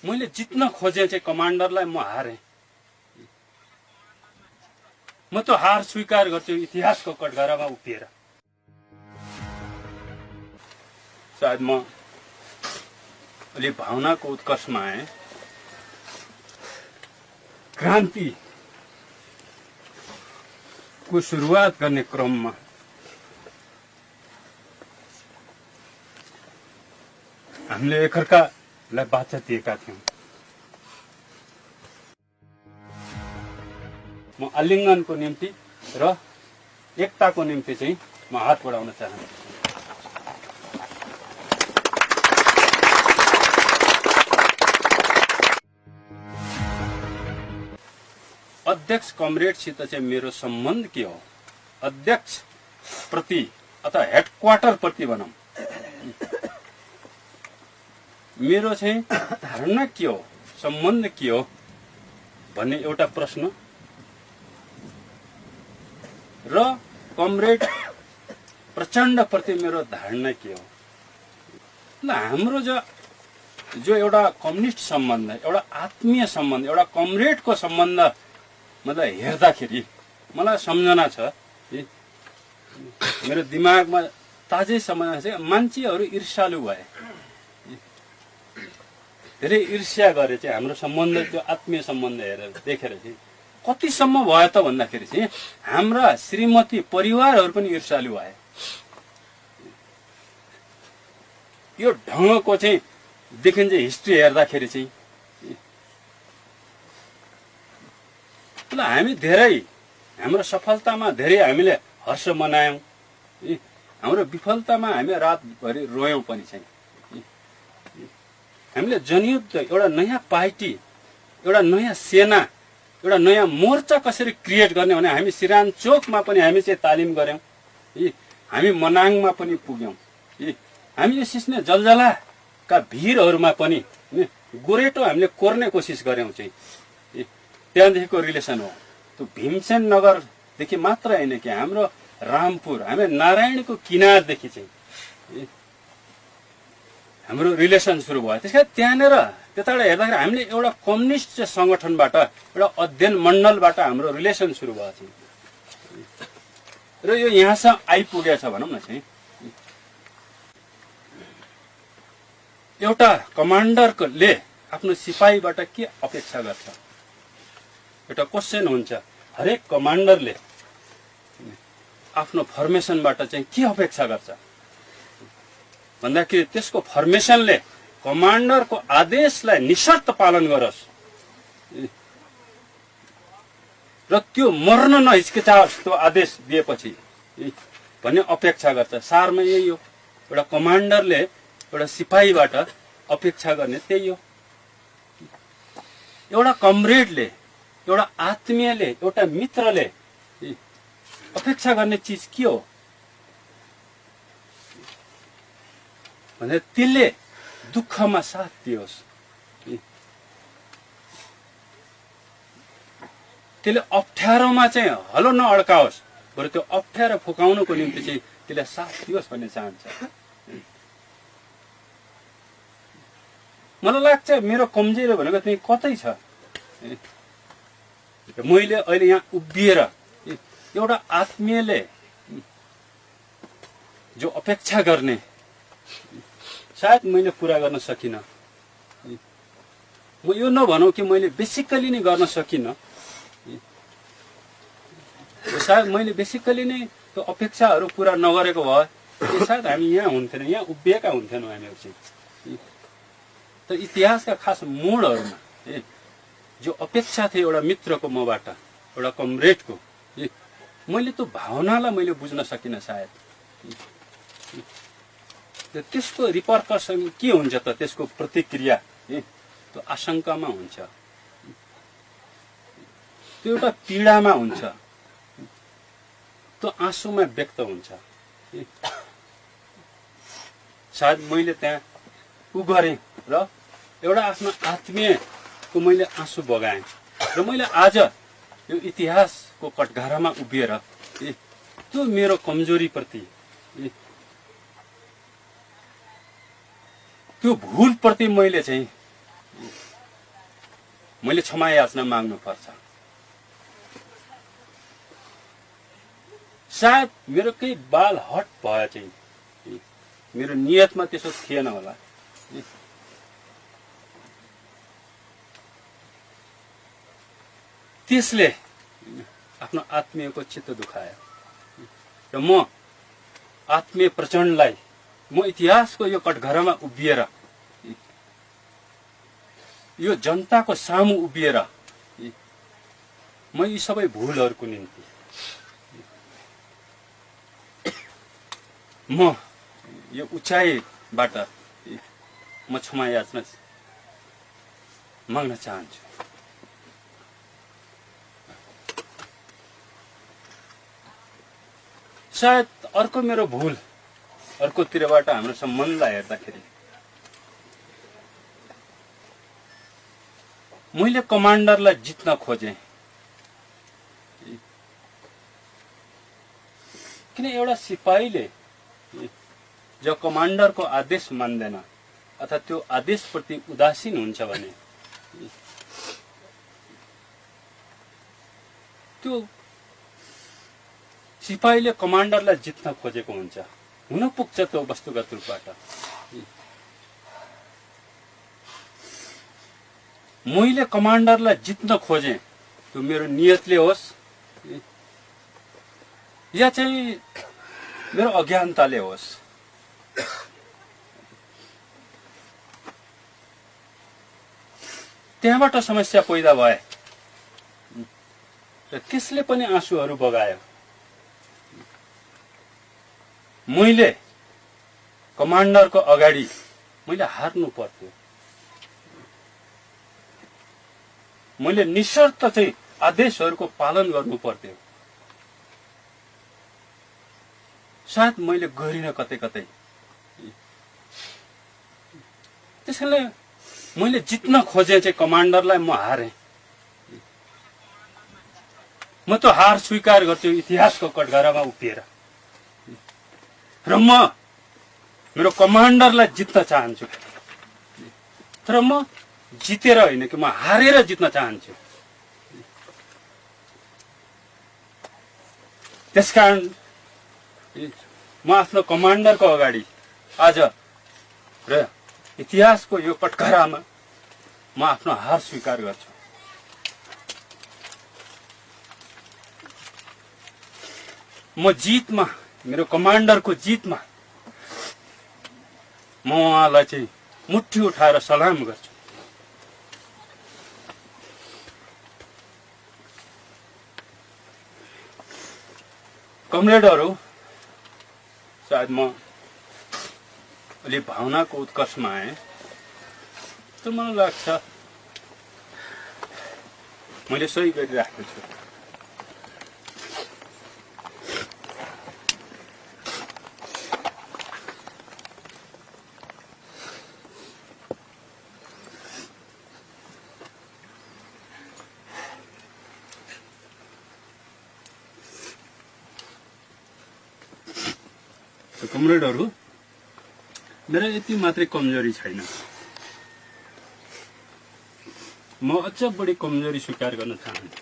मैले जित्न खोजे चाहिँ कमान्डरलाई म हारेँ। म त हार स्वीकार गर्छु इतिहासको कटघरामा उभिएर। सायद म अलि भावनाको उत्कर्षमा आएँ। क्रान्ति को सुरुवात गर्ने क्रममा हामीले एकअर्कालाई बाचा दिएका थियौँ। म आलिङ्गनको निम्ति र एकताको निम्ति चाहिँ म हात बढाउन चाहन्छु। अध्यक्ष कमरेडसित चाहिँ मेरो सम्बन्ध के हो? अध्यक्ष प्रति अथवा हेडक्वार्टर प्रति भनौँ मेरो चाहिँ धारणा के हो, सम्बन्ध के हो भन्ने एउटा प्रश्न र कमरेड प्रचण्ड प्रति मेरो धारणा के हो? ल हाम्रो जो एउटा कम्युनिस्ट सम्बन्ध, एउटा आत्मीय सम्बन्ध, एउटा कमरेडको सम्बन्ध मतलब हेर्दाखेरि मलाई सम्झना छ, मेरो दिमागमा ताजै सम्झना छ। मान्छेहरू ईर्ष्यालु भए, धेरै ईर्ष्या गरे चाहिँ हाम्रो सम्बन्ध, त्यो आत्मीय सम्बन्ध हेरेर देखेर चाहिँ कतिसम्म भयो त भन्दाखेरि चाहिँ हाम्रा श्रीमती परिवारहरू पनि ईर्ष्यालु भए। यो ढङ्गको चाहिँ देखिन्छ हिस्ट्री हेर्दाखेरि चाहिँ ल हामी धेरै हाम्रो सफलतामा धेरै हामीले हर्ष मनायौँ, हाम्रो विफलतामा हामी रातभरि रोयौँ पनि चाहिँ। हामीले जनयुद्ध, एउटा नयाँ पार्टी, एउटा नयाँ सेना, एउटा नयाँ मोर्चा कसरी क्रिएट गर्ने भने हामी सिरान चोकमा पनि हामी चाहिँ तालिम गऱ्यौँ, हामी मनाङमा पनि पुग्यौँ, हामी यो सिस्ने जलजलाका भिरहरूमा पनि गोरेटो हामीले कोर्ने कोसिस गऱ्यौँ चाहिँ। त्यहाँदेखिको रिलेसन हो त्यो भीमसेन नगरदेखि मात्र होइन कि हाम्रो रामपुर, हामी नारायणको किनारदेखि चाहिँ हाम्रो रिलेसन सुरु भयो। त्यस कारण त्यहाँनिर त्यताबाट हेर्दाखेरि हामीले एउटा कम्युनिस्ट सङ्गठनबाट, एउटा अध्ययन मण्डलबाट हाम्रो रिलेसन सुरु भयो चाहिँ र यो यहाँसम्म आइपुगेछ भनौँ न चाहिँ। एउटा कमान्डरले आफ्नो सिपाहीबाट के अपेक्षा गर्छ? एउटा क्वेसन हुन्छ, हरेक कमान्डरले आफ्नो फर्मेसनबाट चाहिँ के अपेक्षा गर्छ भन्दाखेरि त्यसको फर्मेसनले कमान्डरको आदेशलाई निशर्त पालन गरोस् र त्यो मर्न नहिचकिचाओस् त्यो आदेश दिएपछि भन्ने अपेक्षा गर्छ। सारमा यही हो, एउटा कमान्डरले एउटा सिपाहीबाट अपेक्षा गर्ने त्यही हो। एउटा कमरेडले, एउटा आत्मीयले, एउटा मित्रले अपेक्षा गर्ने चिज के हो भने त्यसले दुःखमा साथ दियोस्, त्यसले अप्ठ्यारोमा चाहिँ हलो नअड्काओस्, बरु त्यो अप्ठ्यारो फुकाउनको निम्ति चाहिँ त्यसले साथ दियोस् भन्ने चाहन्छ। मलाई लाग्छ मेरो कमजोरी भनेको चाहिँ कतै छ। मैले अहिले यहाँ उभिएर एउटा आत्मीयले जो अपेक्षा गर्ने सायद मैले पुरा गर्न सकिनँ। म यो नभनौँ कि मैले बेसिकली नै गर्न सकिनँ, सायद मैले बेसिकली नै त्यो अपेक्षाहरू पुरा नगरेको भए सायद हामी यहाँ हुन्थेन, यहाँ उभिएका हुन्थेनौँ हामीहरू चाहिँ। त इतिहासका खास मोडहरूमा जो अपेक्षा थियो एउटा मित्रको मबाट, एउटा कमरेडको, मैले त्यो भावनालाई मैले बुझ्न सकिनँ सायद। त्यसको रिपरकसन के हुन्छ त? त्यसको प्रतिक्रिया त्यो आशंकामा हुन्छ, त्यो एउटा पीडामा हुन्छ, त्यो आँसुमा व्यक्त हुन्छ। सायद मैले त्यहाँ उ गरेँ र एउटा आफ्नो आत्मीयको मैले आँसु बगाएँ र मैले आज यो इतिहासको कटघरामा उभिएर त्यो मेरो कमजोरीप्रति, त्यो भुलप्रति मैले चाहिँ मैले क्षमा याचना माग्नुपर्छ। सायद मेरो केही बाल हट भयो चाहिँ, मेरो नियतमा त्यसो थिएन होला। त्यसले आफ्नो आत्मीयको चित्त दुखायो र म आत्मीय प्रचण्डलाई म इतिहासको यो कठघरामा उभिएर, यो जनताको सामु उभिएर म यी सबै भुलहरूको निम्ति म यो उचाइबाट म क्षमा याचना माग्न चाहन्छु। सायद अर्को मेरो भुल, अर्कोतिरबाट हाम्रो सम्बन्धलाई हेर्दाखेरि मैले कमान्डरलाई जित्न खोजेँ, किन एउटा सिपाहीले जब कमान्डरको आदेश मान्दैन अथवा त्यो आदेशप्रति उदासीन हुन्छ भने त्यो सिपाहीले कमान्डरलाई जित्न खोजेको हुन्छ, हुन पुग्छ त्यो वस्तुगत रूपबाट। मैले कमान्डरलाई जित्न खोजेँ, त्यो मेरो नियतले होस् या चाहिँ मेरो अज्ञानताले होस्, त्यहाँबाट समस्या पैदा भए र त्यसले पनि आँसुहरू बगायो। मैले कमान्डरको अगाडि मैले हार्नु पर्थ्यो, मैले निशर्त चाहिँ आदेशहरूको पालन गर्नु पर्थ्यो। सायद मैले गरिन कतै कतै, त्यसैले मैले जित्न खोजेँ चाहिँ कमान्डरलाई, म हारेँ। म त्यो हार स्वीकार गर्छु इतिहासको कठघरामा उभिएर, र म मेरो कमान्डरलाई जित्न चाहन्छु, तर म जितेर होइन कि म हारेर जित्न चाहन्छु। त्यसकारण म आफ्नो कमान्डरको अगाडि आज र इतिहासको यो कठघरामा म आफ्नो हार स्वीकार गर्छु। म जितमा, मेरो कमान्डरको जितमा म उहाँलाई चाहिँ मुट्ठी उठाएर सलाम गर्छु। कमरेडहरू, सायद म अलि भावनाको उत्कर्षमा आएँ, तर मलाई लाग्छ मैले सही गरिराखेको छु। कमरेडहरू, मेरो यति मात्रै कमजोरी छैन, म अझ बढी कमजोरी स्वीकार गर्न चाहन्छु।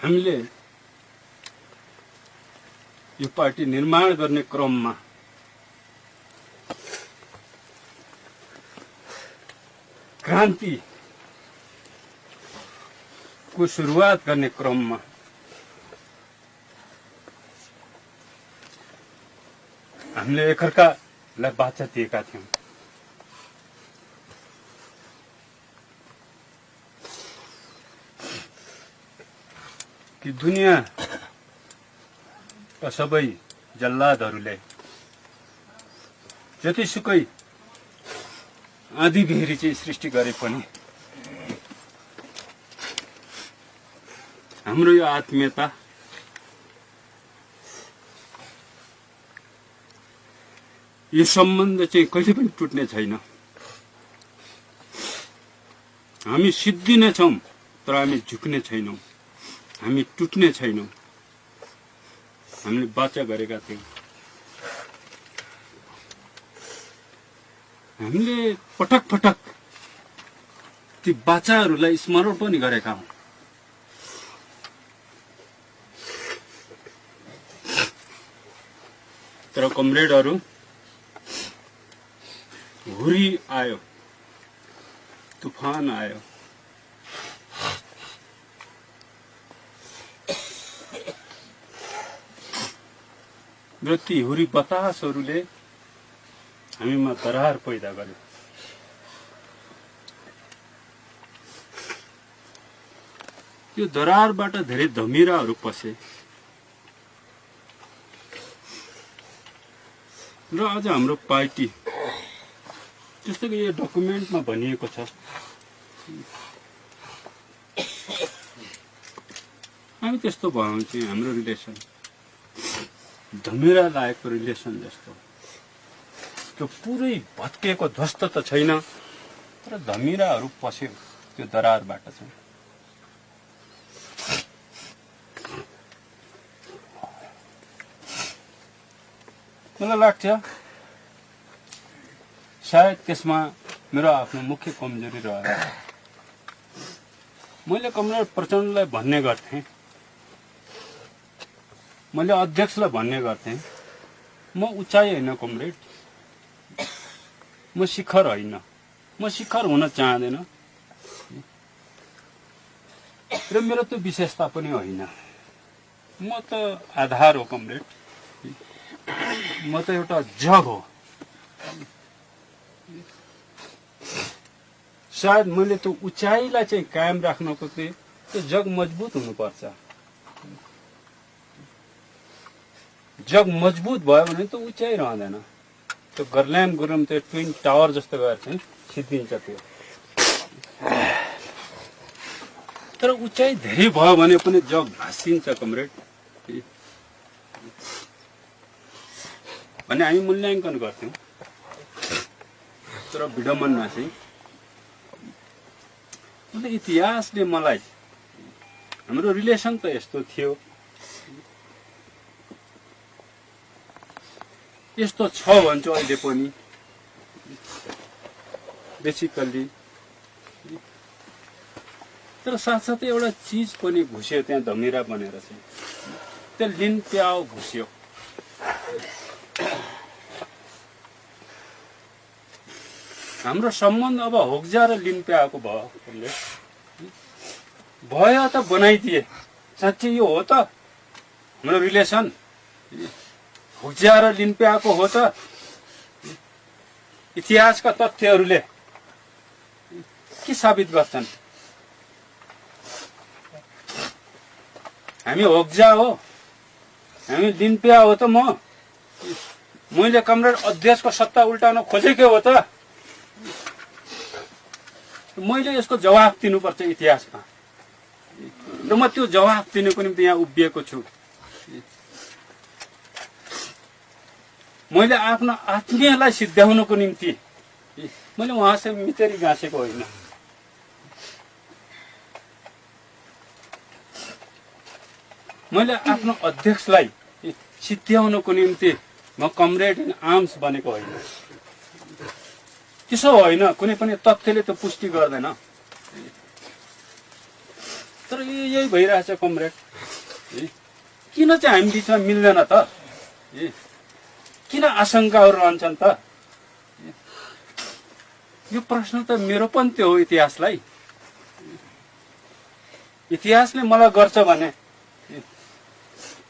हामीले यो पार्टी निर्माण गर्ने क्रममा क्रान्ति को सुरुवात गर्ने क्रममा हामीले एकअर्कालाई बाचा दिएका थियौं। कि दुनियाँका सबै जल्लादहरूले जतिसुकै आँधी बेहरी चाहिँ सृष्टि गरे पनि हाम्रो यो आत्मीयता यो सम्बन्ध चाहिँ कहिले पनि टुट्ने छैन। हामी सिद्धिने छौं तर हामी झुक्ने छैनौं, हामी टुट्ने छैनौं। हामीले वाचा गरेका थियौँ। हामीले पटक पटक ती वाचाहरूलाई स्मरण पनि गरेका हौँ। तर कमरेडहरू, हुरी आयो, तूफान आयो, र ती हुरी बतासहरूले हामीमा दरार पैदा गर्यो। यो दरारबाट धेरै धमिराहरू पसे र आज हाम्रो पार्टी, जस्तो कि यो डकुमेन्टमा भनिएको छ, हामी त्यस्तो भयौँ चाहिँ हाम्रो रिलेसन धमिरा लागेको रिलेसन जस्तो। त्यो पुरै भत्किएको ध्वस्त त छैन, तर धमिराहरू पस्यो त्यो दरारबाट चाहिँ। मलाई लाग्छ सायद त्यसमा मेरो आफ्नो मुख्य कमजोरी रह्यो। मैले कमरेड प्रचण्डलाई भन्ने गर्थेँ, मैले अध्यक्षलाई भन्ने गर्थेँ, म उचाइ होइन कमरेड, म शिखर होइन, म शिखर हुन चाहँदैन र मेरो त्यो विशेषता पनि होइन। म त आधार हो कमरेड, म त एउटा जग हो। सायद मैले त्यो उचाइलाई चाहिँ कायम राख्नको चाहिँ त्यो जग मजबुत हुनुपर्छ। जग मजबुत भयो भने त उचाइ रहँदैन। त्यो गर्ल्याम गुरुम त्यो ट्विन टावर जस्तो गरेर चाहिँ सिद्धिन्छ त्यो। तर उचाइ धेरै भयो भने पनि जग भाँसिन्छ कमरेड भने हामी मूल्याङ्कन गर्थ्यौँ। तर विडम्बना चाहिँ इतिहासले मलाई, हाम्रो रिलेसन त यस्तो थियो, यस्तो छ भन्छु अहिले पनि बेसिकल्ली। तर साथसाथै एउटा चिज पनि घुस्यो त्यहाँ धमिरा बनेर चाहिँ, त्यो लिन प्याउ घुस्यो। हाम्रो सम्बन्ध अब होक्जा र लिन प्याएको भयो त बनाइदिए। साँच्चै यो हो त हाम्रो रिलेसन, होक्जा र लिन प्याएको हो त? इतिहासका तथ्यहरूले के साबित गर्छन्? हामी होक्जा हो, हामी लिन प्या हो त? मैले कमरेड अध्यक्षको सत्ता उल्टाउन खोजेकै हो त? मैले यसको जवाफ दिनुपर्छ इतिहासमा र म त्यो जवाफ दिनको निम्ति यहाँ उभिएको छु। मैले आफ्नो आत्मीयलाई सिद्ध्याउनको निम्ति मैले उहाँसँग मितेरी गाँसेको होइन। मैले आफ्नो अध्यक्षलाई सिद्ध्याउनको निम्ति म कमरेड इन आर्म्स बनेको होइन। त्यसो होइन, कुनै पनि तथ्यले त पुष्टि गर्दैन। तर यही भइरहेछ कमरेड। किन चाहिँ हामी बिचमा मिल्दैन त? किन आशंकाहरू रहन्छन् त? यो प्रश्न त मेरो पनि त्यो हो इतिहासलाई। इतिहासले मलाई गर्छ भने,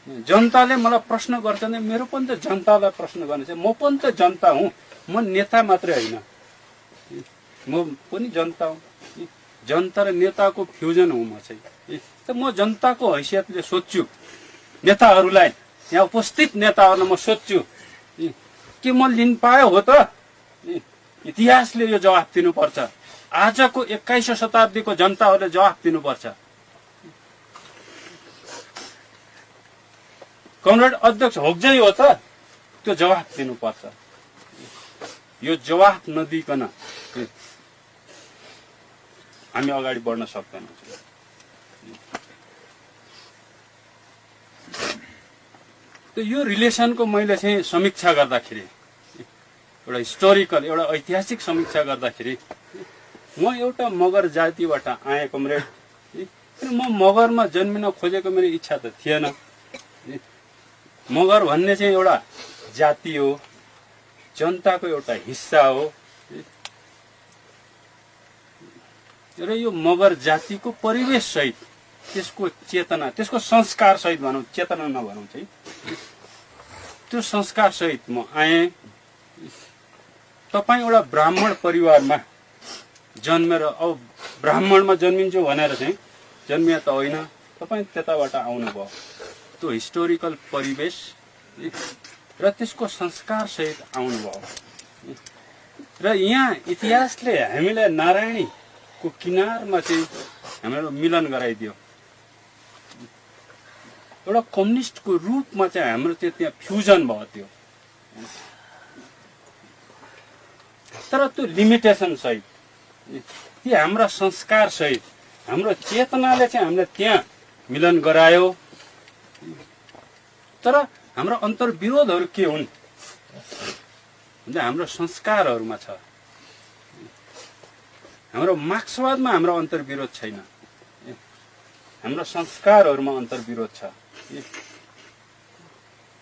जनताले मलाई प्रश्न गर्छ भने मेरो पनि त जनतालाई प्रश्न गर्ने छ। म पनि त जनता हुँ, म नेता मात्रै होइन, म पनि जनता हुँ। जनता र नेताको फ्युजन हुँ म चाहिँ। त म जनताको हैसियतले सोध्छु, नेताहरूलाई, यहाँ उपस्थित नेताहरूलाई म सोध्छु के म लिन पायो हो त? इतिहासले यो जवाफ दिनुपर्छ। आजको 21औं शताब्दीको जनताहरूले जवाफ दिनुपर्छ। कमरेड अध्यक्ष होक्जै हो त? त्यो जवाफ दिनुपर्छ। यो जवाफ नदिकन हामी अगाडि बढ्न सक्दैनौँ। त्यो यो रिलेसनको मैले चाहिँ समीक्षा गर्दाखेरि, एउटा हिस्टोरिकल एउटा ऐतिहासिक समीक्षा गर्दाखेरि म एउटा मगर जातिबाट आएँ कमरेड। म मगरमा जन्मिन खोजेको मेरो इच्छा त थिएन। मगर भन्ने चाहिँ एउटा जाति हो, जनताको एउटा हिस्सा हो र यो मगर जातिको परिवेश सहित, त्यसको चेतना, त्यसको संस्कार सहित भनौँ, चेतना नभनौँ चाहिँ, त्यो संस्कार सहित म आएँ। तपाईँ एउटा ब्राह्मण परिवारमा जन्मेर अब ब्राह्मणमा जन्मिन्छु भनेर चाहिँ जन्मिया त होइन, तपाईँ त्यताबाट आउनुभयो। त्यो हिस्टोरिकल परिवेश र त्यसको संस्कार सहित आउनुभयो र यहाँ इतिहासले हामीलाई नारायणीको किनारमा चाहिँ हामीलाई मिलन गराइदियो। एउटा कम्युनिस्टको रूपमा चाहिँ हाम्रो चाहिँ त्यहाँ फ्युजन भयो त्यो, तर त्यो लिमिटेसन सहित, ती हाम्रा संस्कार सहित, हाम्रो चेतनाले चाहिँ हामीलाई त्यहाँ मिलन गरायो। तर हाम्रो अन्तर्विरोधहरू के हुन् भन्दा हाम्रो संस्कारहरूमा छ। हाम्रो मार्क्सवादमा हाम्रो अन्तर्विरोध छैन, हाम्रो संस्कारहरूमा अन्तर्विरोध छ।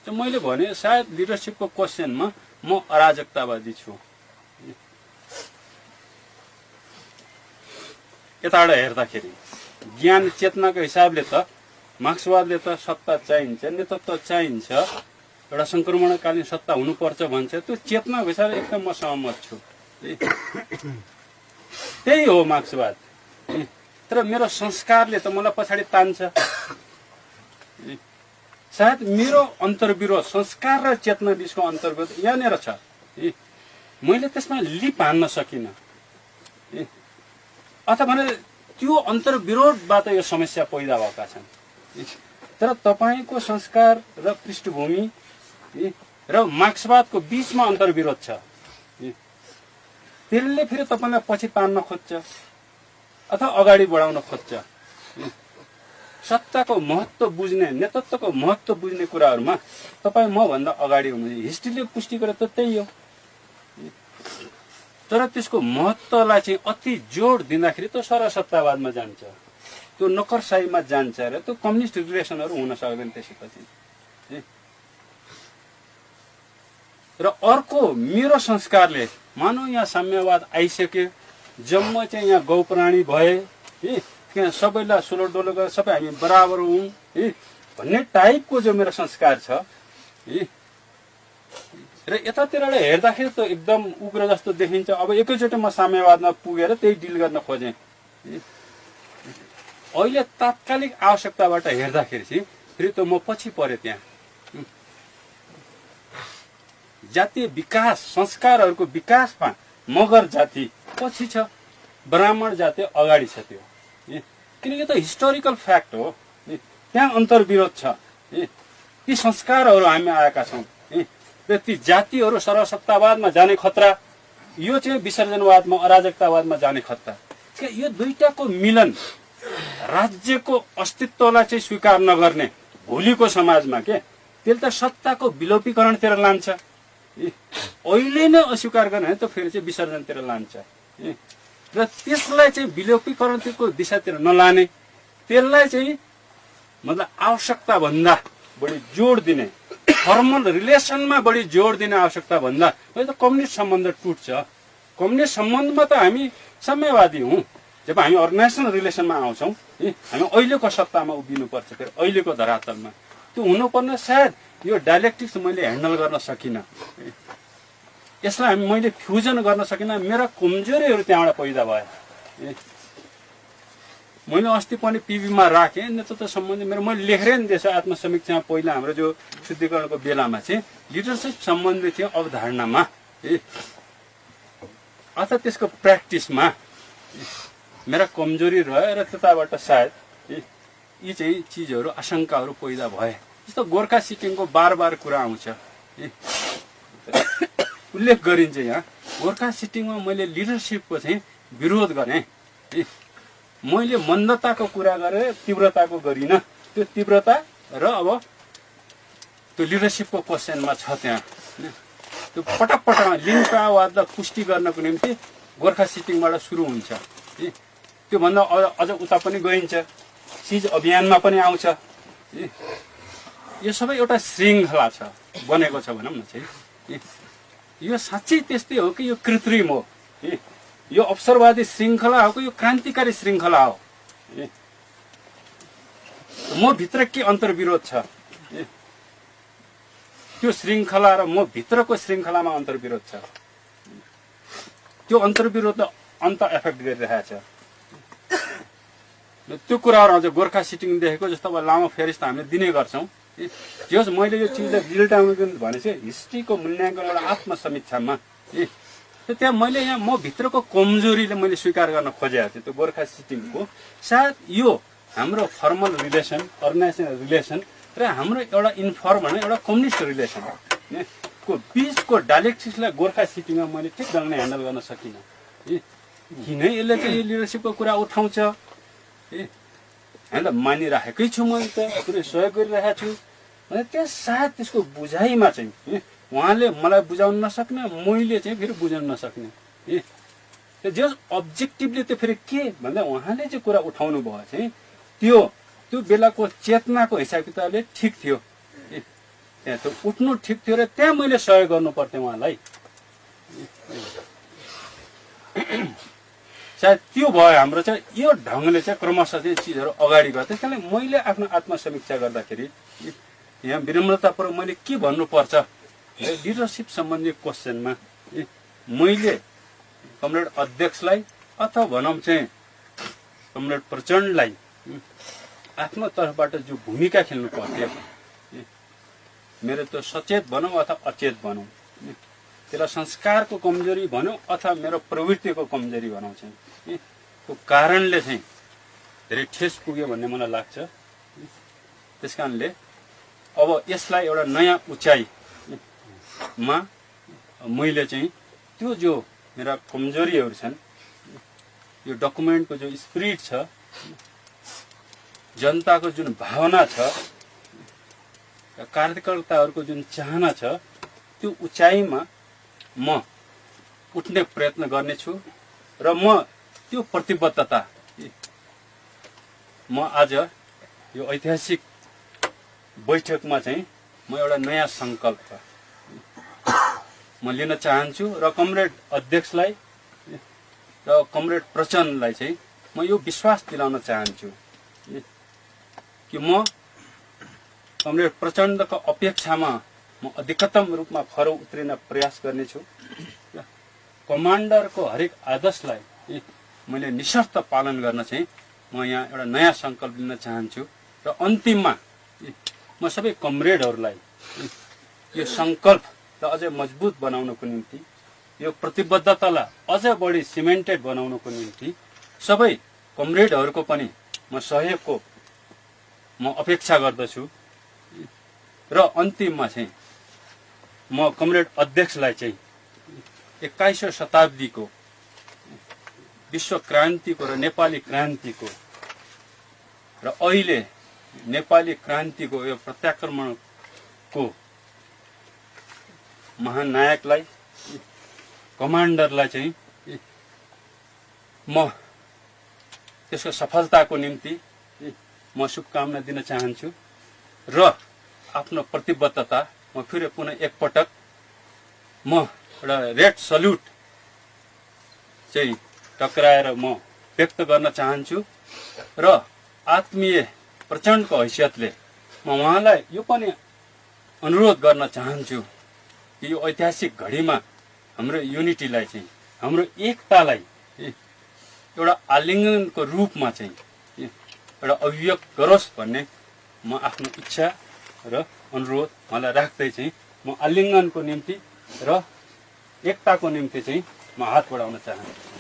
मैले भने सायद लिडरसिपको क्वेसनमा म अराजकतावादी छु। यताबाट हेर्दाखेरि ज्ञान चेतनाको हिसाबले त मार्क्सवादले त सत्ता चाहिन्छ, नेतृत्व चाहिन्छ, एउटा संक्रमणकालीन सत्ता हुनुपर्छ भन्छ। त्यो चेतनाको हिसाबले एकदम म सहमत छु, त्यही हो मार्क्सवाद। तर मेरो संस्कारले त मलाई पछाडि तान्छ। सायद मेरो अन्तर्विरोध, संस्कार र चेतना बिचको अन्तर्विरोध यहाँनिर छ। मैले त्यसमा लिप हान्न सकिनँ, अथवा भने त्यो अन्तर्विरोधबाट यो समस्या पैदा भएका छन्। तर तपाईँको संस्कार र पृष्ठभूमि र मार्क्सवादको बीचमा अन्तर्विरोध छ। त्यसले फेरि तपाईँलाई पछि तान्न खोज्छ अथवा अगाडि बढाउन खोज्छ। सत्ताको महत्त्व बुझ्ने, नेतृत्वको महत्त्व बुझ्ने कुराहरूमा तपाईँ मभन्दा अगाडि हुनुहुन्छ। हिस्ट्रीले पुष्टि गरे त त्यही हो। तर त्यसको महत्त्वलाई चाहिँ अति जोड दिँदाखेरि त्यो सरसत्तावादमा जान्छ, त्यो नोकरशाहीमा जान्छ र त्यो कम्युनिस्ट रिलेसनहरू हुन सक्दैन त्यसपछि। र अर्को मेरो संस्कारले, मानौ यहाँ साम्यवाद आइसक्यो, जम्मै चाहिँ यहाँ गौ प्राणी भए, त्यहाँ सबैलाई सुलो डोलो गरेर सबै हामी बराबर हौँ भन्ने टाइपको जो मेरो संस्कार छ, र यतातिरबाट हेर्दाखेरि त एकदम उग्र जस्तो देखिन्छ। अब एकैचोटि म साम्यवादमा पुगेर त्यही डिल गर्न खोजेँ। अहिले तात्कालिक आवश्यकताबाट हेर्दाखेरि चाहिँ फेरि त म पछि परेँ। त्यहाँ जातीय विकास, संस्कारहरूको विकासमा मगर जाति पछि छ, ब्राह्मण जाति अगाडि छ। त्यो किनकि त हिस्टोरिकल फ्याक्ट हो, त्यहाँ अन्तर्विरोध छ। ती संस्कारहरू हामी आएका छौँ र ती जातिहरू सर्वसत्तावादमा जाने खतरा, यो चाहिँ विसर्जनवादमा, अराजकतावादमा जाने खतरा। यो दुईटाको मिलन राज्यको अस्तित्वलाई चाहिँ स्वीकार नगर्ने भोलिको समाजमा के, त्यसले त सत्ताको विलोपीकरणतिर लान्छ। अहिले नै अस्वीकार गर्ने त फेरि चाहिँ विसर्जनतिर लान्छ। र त्यसलाई चाहिँ विलोपीकरणको दिशातिर नलाने, त्यसलाई चाहिँ मतलब आवश्यकता भन्दा बढी जोड दिने, फर्मल रिलेसनमा बढी जोड दिने आवश्यकता भन्दा अहिले त कम्युनिस्ट सम्बन्ध टुट्छ। कम्युनिस्ट सम्बन्धमा त हामी साम्यवादी हौँ। जब हामी अर्गनाइजेसनल रिलेसनमा आउँछौँ, हामी अहिलेको सत्तामा उभिनुपर्छ, फेरि अहिलेको धरातलमा त्यो हुनुपर्ने। सायद यो डाइलेक्टिक्स मैले ह्यान्डल गर्न सकिनँ, यसलाई मैले फ्युजन गर्न सकिनँ। मेरा कमजोरीहरू त्यहाँबाट पैदा भयो। मैले अस्ति पनि पिबीमा राखेँ नेतृत्व सम्बन्धी मेरो, मैले लेखेर नि दिएछु आत्मसमीक्षामा। पहिला हाम्रो जो शुद्धिकरणको बेलामा चाहिँ लिडरसिप सम्बन्धी थियो अवधारणामा अथवा त्यसको प्र्याक्टिसमा मेरा कमजोरी रह्यो र त्यताबाट सायद यी चाहिँ चिजहरू, आशंकाहरू पैदा भए। जस्तो गोर्खा सिक्किमको बार बार कुरा आउँछ, उल्लेख गरिन्छ यहाँ। गोर्खा सिटिङमा मैले लिडरसिपको चाहिँ विरोध गरेँ। मैले मन्दताको कुरा गरेँ, तीव्रताको गरिनँ। त्यो तीव्रता र अब त्यो लिडरसिपको क्वेसनमा छ त्यहाँ त्यो पटक पटकमा लिङ्गतावादलाई पुष्टि गर्नको निम्ति गोर्खा सिटिङबाट सुरु हुन्छ त्योभन्दा अझ उता पनि गइन्छ सिज अभियानमा पनि आउँछ यो सबै एउटा श्रृङ्खला छ बनेको छ भनौँ न चाहिँ यो साँच्चै त्यस्तै हो कि यो कृत्रिम हो यो अवसरवादी श्रृङ्खला हो कि यो क्रान्तिकारी श्रृङ्खला हो म भित्र के अन्तर्विरोध छ त्यो श्रृङ्खला र म भित्रको श्रृङ्खलामा अन्तर्विरोध छ त्यो अन्तर्विरोधले अन्त एफेक्ट गरिरहेको छ त्यो कुराहरू अझ गोर्खा सिटिङ देखेको जस्तो अब लामो फेरिस त हामीले दिने गर्छौँ जस मैले यो चिजलाई बिल्टाउनु भने चाहिँ हिस्ट्रीको मूल्याङ्कन एउटा आत्मसमीक्षामा त्यहाँ मैले यहाँ म भित्रको कमजोरीले मैले स्वीकार गर्न खोजेको थिएँ त्यो गोर्खा सिटिङको सायद यो हाम्रो फर्मल रिलेसन अर्गनाइजेसनल रिलेसन र हाम्रो एउटा इन्फर्मल एउटा कम्युनिस्ट रिलेसन को बिचको डाइलेक्टिक्सलाई गोर्खा सिटिङमा मैले ठिक ढङ्गले ह्यान्डल गर्न सकिनँ किन यसले चाहिँ यो लिडरसिपको कुरा उठाउँछ होइन मानिराखेकै छु मैले त पुरै सहयोग गरिरहेको छु भने त्यहाँ सायद त्यसको बुझाइमा चाहिँ उहाँले मलाई बुझाउन नसक्ने मैले चाहिँ फेरि बुझाउन नसक्ने जस अब्जेक्टिभले त फेरि के भन्दा उहाँले चाहिँ कुरा उठाउनु भयो चाहिँ त्यो बेलाको चेतनाको हिसाब किताबले ठिक थियो त्यहाँ त्यो उठ्नु ठिक थियो र त्यहाँ मैले सहयोग गर्नु पर्थ्यो उहाँलाई सायद त्यो भयो हाम्रो चाहिँ यो ढङ्गले चाहिँ क्रमशः चाहिँ चिजहरू अगाडि गयो त्यस कारणले मैले आफ्नो आत्मसमीक्षा गर्दाखेरि यहाँ विनम्रतापूर्वक मैले के भन्नुपर्छ लिडरसिप सम्बन्धी क्वेसनमा मैले कमरेड अध्यक्षलाई अथवा भनौँ चाहिँ कमरेड प्रचण्डलाई आफ्नो तर्फबाट जो भूमिका खेल्नु पर्थ्यो मेरो त्यो सचेत भनौँ अथवा अचेत भनौँ त्यसलाई संस्कारको कमजोरी भनौँ अथवा मेरो प्रवृत्तिको कमजोरी भनौँ चाहिँ त्यो कारणले चाहिँ धेरै ठेस पुग्यो भन्ने मलाई लाग्छ त्यस कारणले अब यसलाई एउटा नयाँ उचाइमा मैले चाहिँ त्यो जो मेरा कमजोरीहरू छन् यो डकुमेन्टको जो स्पिरिट छ जनताको जुन भावना छ कार्यकर्ताहरूको जुन चाहना छ त्यो उचाइमा म उठ्ने प्रयत्न गर्नेछु र म त्यो प्रतिबद्धता म आज यो ऐतिहासिक बैठकमा चाहिँ म एउटा नयाँ सङ्कल्प म लिन चाहन्छु र कमरेड अध्यक्षलाई र कमरेड प्रचण्डलाई चाहिँ म यो विश्वास दिलाउन चाहन्छु कि म कमरेड प्रचण्डको अपेक्षामा म अधिकतम रूपमा खरो उत्रिन प्रयास गर्नेछु कमान्डरको हरेक आदेशलाई मैले निशर्त पालन गर्न चाहिँ म यहाँ एउटा नयाँ सङ्कल्प लिन चाहन्छु र अन्तिममा म सबै कमरेडहरूलाई यो सङ्कल्प र अझै मजबुत बनाउनको निम्ति यो प्रतिबद्धतालाई अझ बढी सिमेन्टेड बनाउनको निम्ति सबै कमरेडहरूको पनि म सहयोगको म अपेक्षा गर्दछु र अन्तिममा चाहिँ म कमरेड अध्यक्षलाई चाहिँ 21औं शताब्दीको विश्व क्रान्तिको र नेपाली क्रान्तिको र अहिले नेपाली क्रान्तिको यो प्रत्याक्रमणको महानायकलाई कमान्डरलाई चाहिँ म त्यसको सफलताको निम्ति म शुभकामना दिन चाहन्छु र आफ्नो प्रतिबद्धता म फेरि पुनः एकपटक म एउटा रेड सल्युट चाहिँ टक्राएर म व्यक्त गर्न चाहन्छु र आत्मीय प्रचण्डको हैसियतले म उहाँलाई यो पनि अनुरोध गर्न चाहन्छु कि यो ऐतिहासिक घडीमा हाम्रो युनिटीलाई चाहिँ हाम्रो एकतालाई एउटा आलिङ्गनको रूपमा चाहिँ एउटा अभिव्यक्त गरोस् भन्ने म आफ्नो इच्छा र अनुरोध मलाई राख्दै चाहिँ म आलिङ्गनको निम्ति र एकताको निम्ति चाहिँ म हात बढाउन चाहन्छु।